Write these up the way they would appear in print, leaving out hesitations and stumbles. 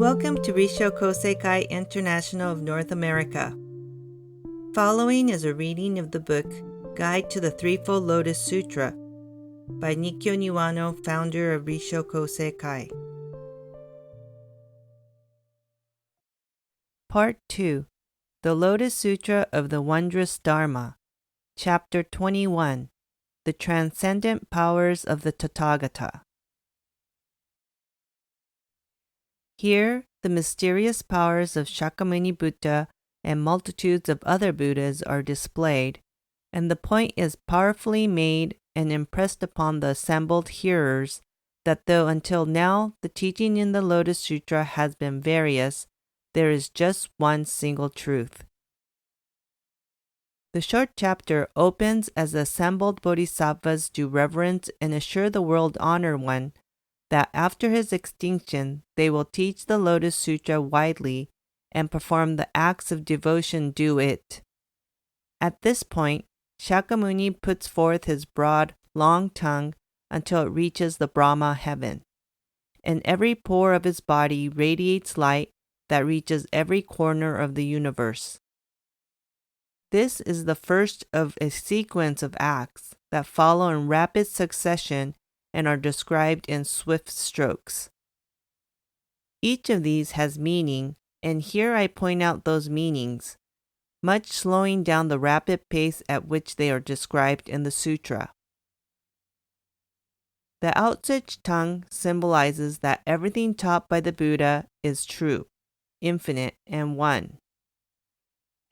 Welcome to Risho Koseikai International of North America. Following is a reading of the book Guide to the Threefold Lotus Sutra by Nikkyo Niwano, founder of Risho Koseikai. Part 2. The Lotus Sutra of the Wondrous Dharma, Chapter 21. The Transcendent Powers of the Tathagata. Here, the mysterious powers of Shakyamuni Buddha and multitudes of other Buddhas are displayed, and the point is powerfully made and impressed upon the assembled hearers that though until now the teaching in the Lotus Sutra has been various, there is just one single truth. The short chapter opens as the assembled bodhisattvas do reverence and assure the world honored one that after his extinction they will teach the Lotus Sutra widely and perform the acts of devotion due it. At this point, Shakyamuni puts forth his broad, long tongue until it reaches the Brahma heaven, and every pore of his body radiates light that reaches every corner of the universe. This is the first of a sequence of acts that follow in rapid succession and are described in swift strokes. Each of these has meaning, and here I point out those meanings, much slowing down the rapid pace at which they are described in the sutra. The outstretched tongue symbolizes that everything taught by the Buddha is true, infinite, and one.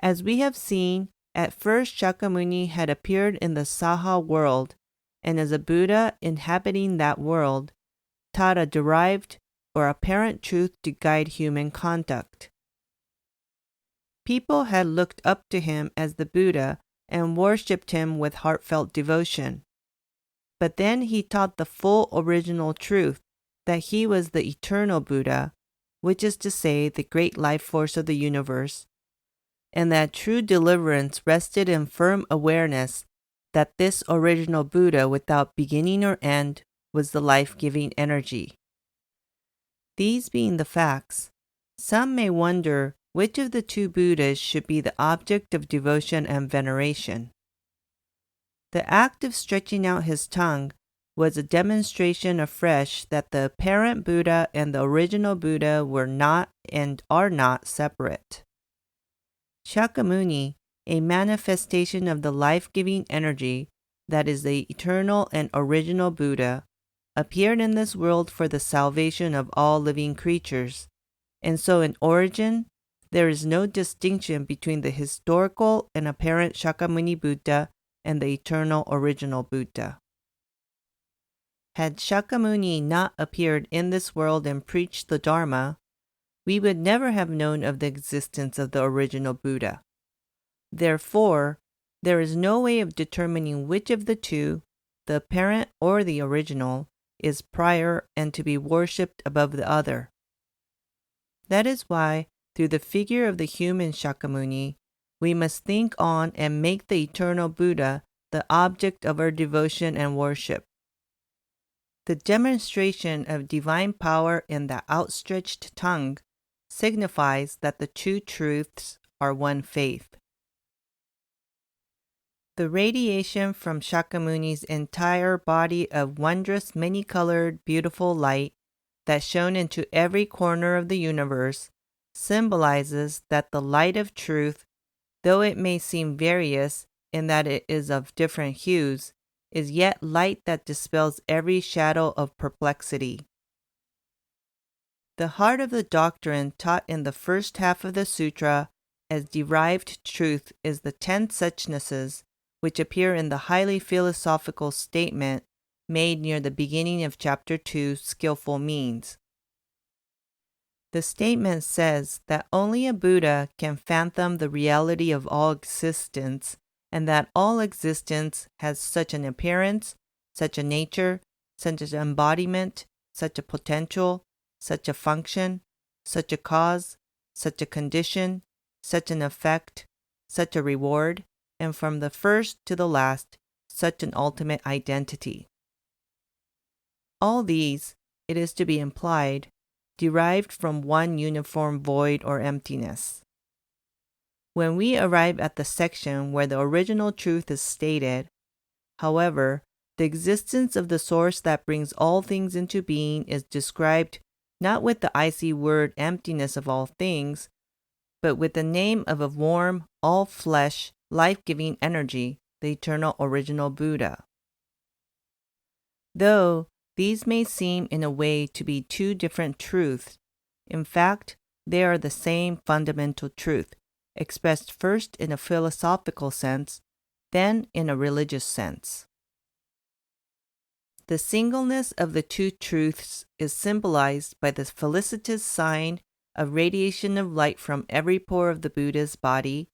As we have seen, at first Shakyamuni had appeared in the Saha world, and as a Buddha inhabiting that world, taught a derived or apparent truth to guide human conduct. People had looked up to him as the Buddha and worshipped him with heartfelt devotion. But then he taught the full original truth that he was the eternal Buddha, which is to say the great life force of the universe, and that true deliverance rested in firm awareness that this original Buddha without beginning or end was the life-giving energy. These being the facts, some may wonder which of the two Buddhas should be the object of devotion and veneration. The act of stretching out his tongue was a demonstration afresh that the apparent Buddha and the original Buddha were not and are not separate. Shakyamuni, a manifestation of the life-giving energy that is the eternal and original Buddha, appeared in this world for the salvation of all living creatures, and so in origin, there is no distinction between the historical and apparent Shakyamuni Buddha and the eternal original Buddha. Had Shakyamuni not appeared in this world and preached the Dharma, we would never have known of the existence of the original Buddha. Therefore, there is no way of determining which of the two, the apparent or the original, is prior and to be worshipped above the other. That is why, through the figure of the human Shakyamuni, we must think on and make the eternal Buddha the object of our devotion and worship. The demonstration of divine power in the outstretched tongue signifies that the two truths are one faith. The radiation from Shakyamuni's entire body of wondrous, many-colored, beautiful light that shone into every corner of the universe symbolizes that the light of truth, though it may seem various in that it is of different hues, is yet light that dispels every shadow of perplexity. The heart of the doctrine taught in the first half of the sutra as derived truth is the 10 suchnesses which appear in the highly philosophical statement made near the beginning of Chapter 2, Skillful Means. The statement says that only a Buddha can fathom the reality of all existence, and that all existence has such an appearance, such a nature, such an embodiment, such a potential, such a function, such a cause, such a condition, such an effect, such a reward, and from the first to the last, such an ultimate identity. All these, it is to be implied, derived from one uniform void or emptiness. When we arrive at the section where the original truth is stated, however, the existence of the source that brings all things into being is described not with the icy word emptiness of all things, but with the name of a warm, all-flesh, life-giving energy, the eternal original Buddha. Though these may seem in a way to be two different truths, in fact, they are the same fundamental truth, expressed first in a philosophical sense, then in a religious sense. The singleness of the two truths is symbolized by the felicitous sign of radiation of light from every pore of the Buddha's body,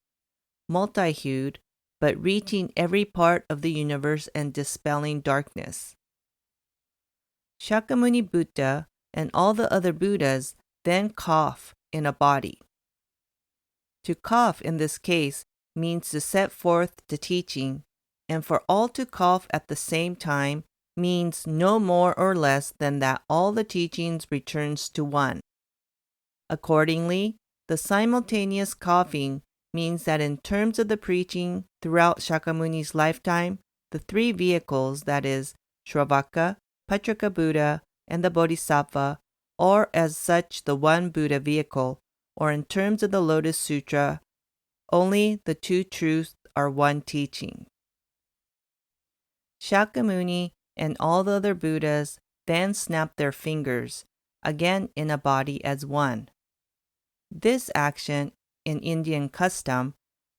multi-hued, but reaching every part of the universe and dispelling darkness. Shakyamuni Buddha and all the other Buddhas then cough in a body. To cough in this case means to set forth the teaching, and for all to cough at the same time means no more or less than that all the teachings returns to one. Accordingly, the simultaneous coughing means that in terms of the preaching throughout Shakyamuni's lifetime, the three vehicles, that is, Shravaka, Patrika Buddha, and the Bodhisattva, are as such the one Buddha vehicle, or in terms of the Lotus Sutra, only the two truths are one teaching. Shakyamuni and all the other Buddhas then snap their fingers, again in a body as one. This action, in Indian custom,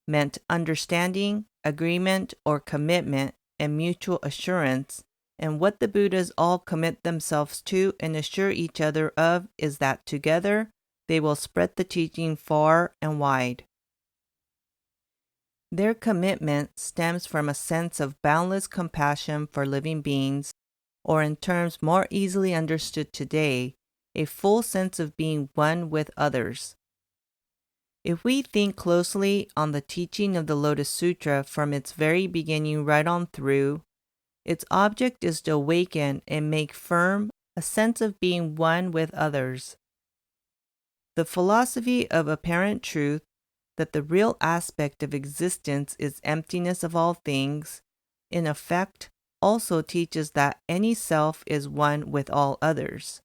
meant understanding, agreement or commitment, and mutual assurance, and what the Buddhas all commit themselves to and assure each other of is that together they will spread the teaching far and wide. Their commitment stems from a sense of boundless compassion for living beings, or in terms more easily understood today, a full sense of being one with others. If we think closely on the teaching of the Lotus Sutra from its very beginning right on through, its object is to awaken and make firm a sense of being one with others. The philosophy of apparent truth, that the real aspect of existence is emptiness of all things, in effect also teaches that any self is one with all others.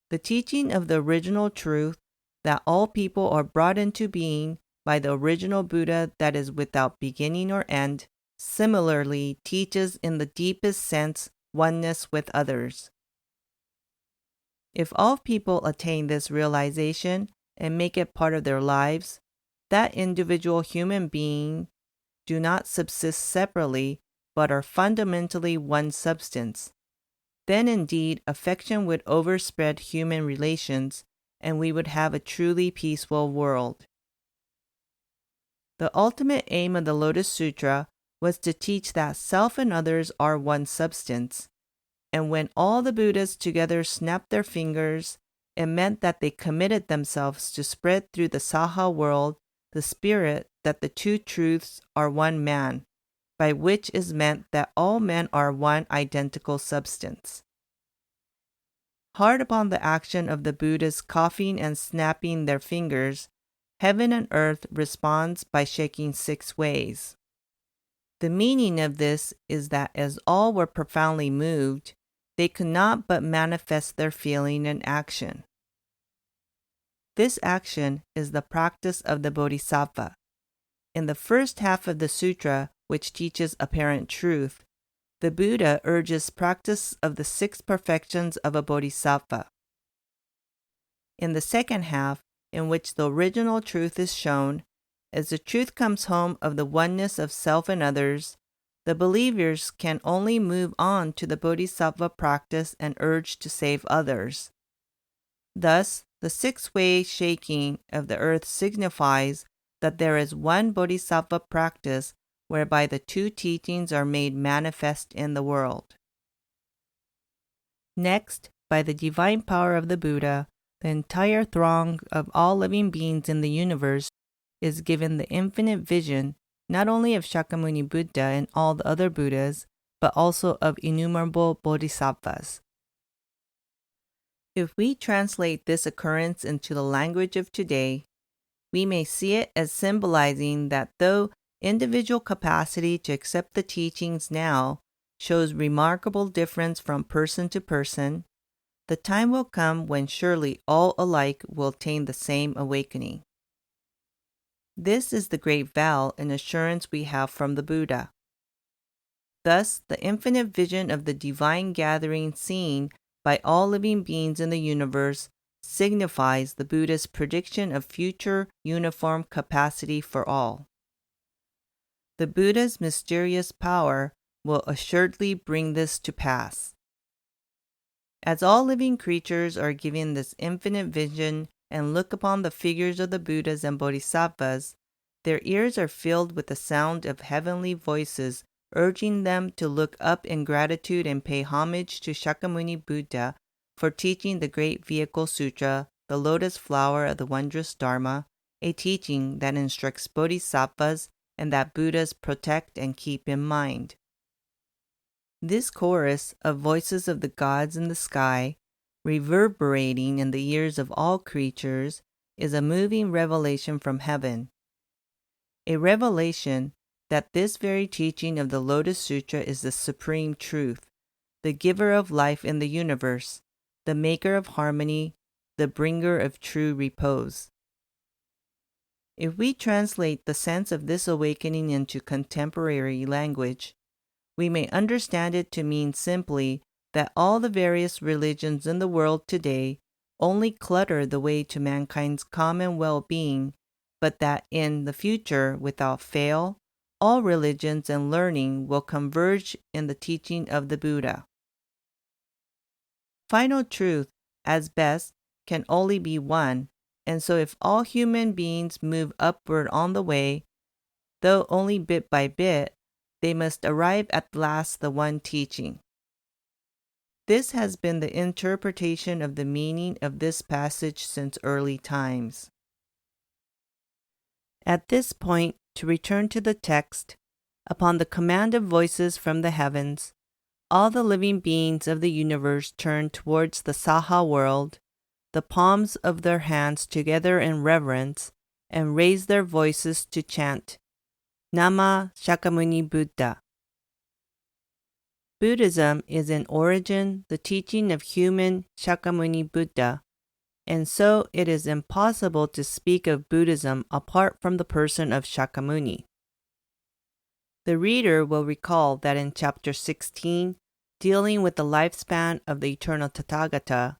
The teaching of the original truth, that all people are brought into being by the original Buddha that is without beginning or end, similarly teaches in the deepest sense oneness with others. If all people attain this realization and make it part of their lives, that individual human being do not subsist separately but are fundamentally one substance, then indeed affection would overspread human relations and we would have a truly peaceful world. The ultimate aim of the Lotus Sutra was to teach that self and others are one substance, and when all the Buddhas together snapped their fingers, it meant that they committed themselves to spread through the Saha world the spirit that the two truths are one man, by which is meant that all men are one identical substance. Hard upon the action of the Buddhas coughing and snapping their fingers, heaven and earth responds by shaking 6 ways. The meaning of this is that as all were profoundly moved, they could not but manifest their feeling and action. This action is the practice of the Bodhisattva. In the first half of the sutra, which teaches apparent truth, the Buddha urges practice of the 6 perfections of a Bodhisattva. In the second half, in which the original truth is shown, as the truth comes home of the oneness of self and others, the believers can only move on to the Bodhisattva practice and urge to save others. Thus, the 6-way shaking of the earth signifies that there is one Bodhisattva practice whereby the 2 teachings are made manifest in the world. Next, by the divine power of the Buddha, the entire throng of all living beings in the universe is given the infinite vision not only of Shakyamuni Buddha and all the other Buddhas, but also of innumerable Bodhisattvas. If we translate this occurrence into the language of today, we may see it as symbolizing that though individual capacity to accept the teachings now shows remarkable difference from person to person, the time will come when surely all alike will attain the same awakening. This is the great vow and assurance we have from the Buddha. Thus, the infinite vision of the divine gathering seen by all living beings in the universe signifies the Buddha's prediction of future uniform capacity for all. The Buddha's mysterious power will assuredly bring this to pass. As all living creatures are given this infinite vision and look upon the figures of the Buddhas and Bodhisattvas, their ears are filled with the sound of heavenly voices urging them to look up in gratitude and pay homage to Shakyamuni Buddha for teaching the great Vehicle Sutra, the lotus flower of the Wondrous Dharma, a teaching that instructs Bodhisattvas and that Buddhas protect and keep in mind. This chorus of voices of the gods in the sky, reverberating in the ears of all creatures, is a moving revelation from heaven. A revelation that this very teaching of the Lotus Sutra is the supreme truth, the giver of life in the universe, the maker of harmony, the bringer of true repose. If we translate the sense of this awakening into contemporary language, we may understand it to mean simply that all the various religions in the world today only clutter the way to mankind's common well-being, but that in the future, without fail, all religions and learning will converge in the teaching of the Buddha. Final truth, as best, can only be one, and so if all human beings move upward on the way, though only bit by bit, they must arrive at last the one teaching. This has been the interpretation of the meaning of this passage since early times. At this point, to return to the text, upon the command of voices from the heavens, all the living beings of the universe turn towards the Saha world, the palms of their hands together in reverence, and raise their voices to chant, Nama Shakyamuni Buddha. Buddhism is in origin the teaching of human Shakyamuni Buddha, and so it is impossible to speak of Buddhism apart from the person of Shakyamuni. The reader will recall that in chapter 16, dealing with the lifespan of the eternal Tathagata,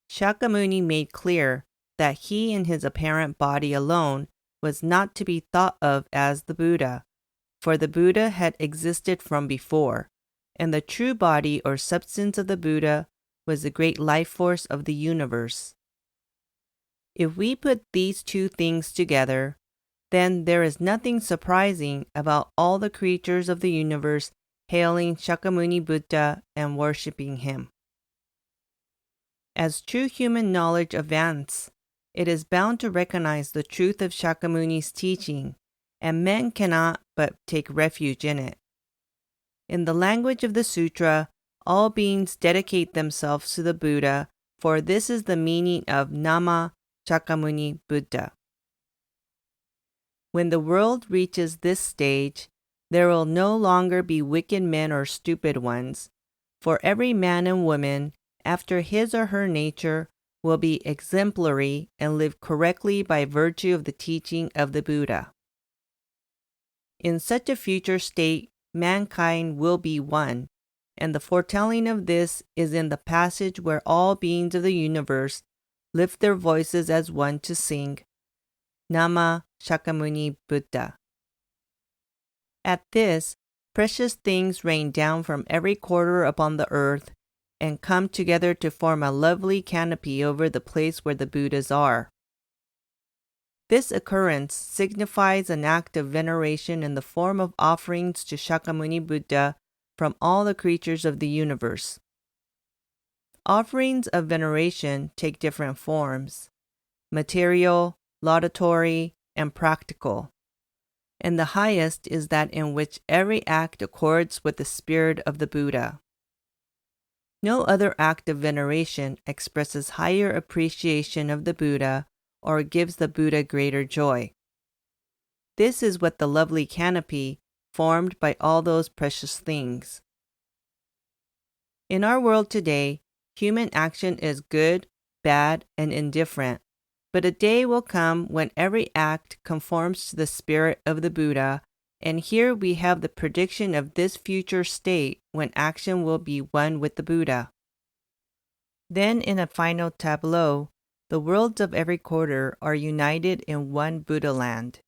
Shakyamuni made clear that he in his apparent body alone was not to be thought of as the Buddha, for the Buddha had existed from before, and the true body or substance of the Buddha was the great life force of the universe. If we put these two things together, then there is nothing surprising about all the creatures of the universe hailing Shakyamuni Buddha and worshipping him. As true human knowledge advances, it is bound to recognize the truth of Shakyamuni's teaching, and men cannot but take refuge in it. In the language of the sutra, all beings dedicate themselves to the Buddha, for this is the meaning of Nama Shakyamuni Buddha. When the world reaches this stage, there will no longer be wicked men or stupid ones, for every man and woman, after his or her nature, will be exemplary and live correctly by virtue of the teaching of the Buddha. In such a future state, mankind will be one, and the foretelling of this is in the passage where all beings of the universe lift their voices as one to sing, Nama Shakyamuni Buddha. At this, precious things rain down from every quarter upon the earth, and come together to form a lovely canopy over the place where the Buddhas are. This occurrence signifies an act of veneration in the form of offerings to Shakyamuni Buddha from all the creatures of the universe. Offerings of veneration take different forms: material, laudatory, and practical, and the highest is that in which every act accords with the spirit of the Buddha. No other act of veneration expresses higher appreciation of the Buddha or gives the Buddha greater joy. This is what the lovely canopy formed by all those precious things. In our world today, human action is good, bad, and indifferent, but a day will come when every act conforms to the spirit of the Buddha, and here we have the prediction of this future state when action will be one with the Buddha. Then in a final tableau, the worlds of every quarter are united in one Buddha land.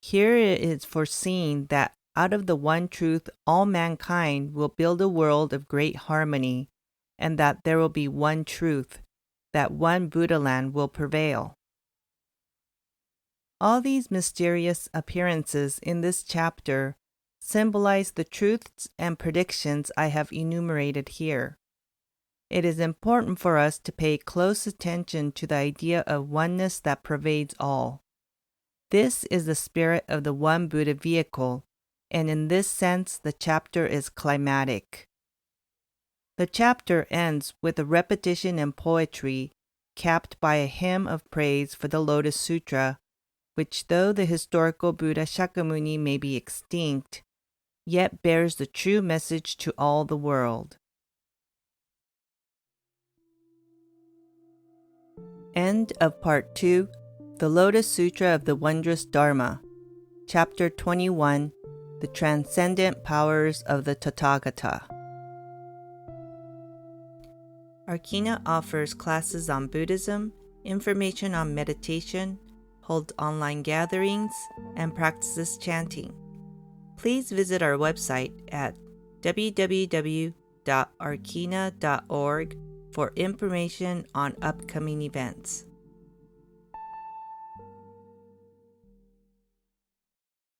Here it is foreseen that out of the one truth all mankind will build a world of great harmony, and that there will be one truth, that one Buddha land will prevail. All these mysterious appearances in this chapter symbolize the truths and predictions I have enumerated here. It is important for us to pay close attention to the idea of oneness that pervades all. This is the spirit of the one Buddha vehicle, and in this sense the chapter is climatic. The chapter ends with a repetition in poetry, capped by a hymn of praise for the Lotus Sutra, which though the historical Buddha Shakyamuni may be extinct, yet bears the true message to all the world. End of Part 2, The Lotus Sutra of the Wondrous Dharma, Chapter 21, The Transcendent Powers of the Tathagata. Arkina offers classes on Buddhism, information on meditation, holds online gatherings, and practices chanting. Please visit our website at www.arkina.org for information on upcoming events.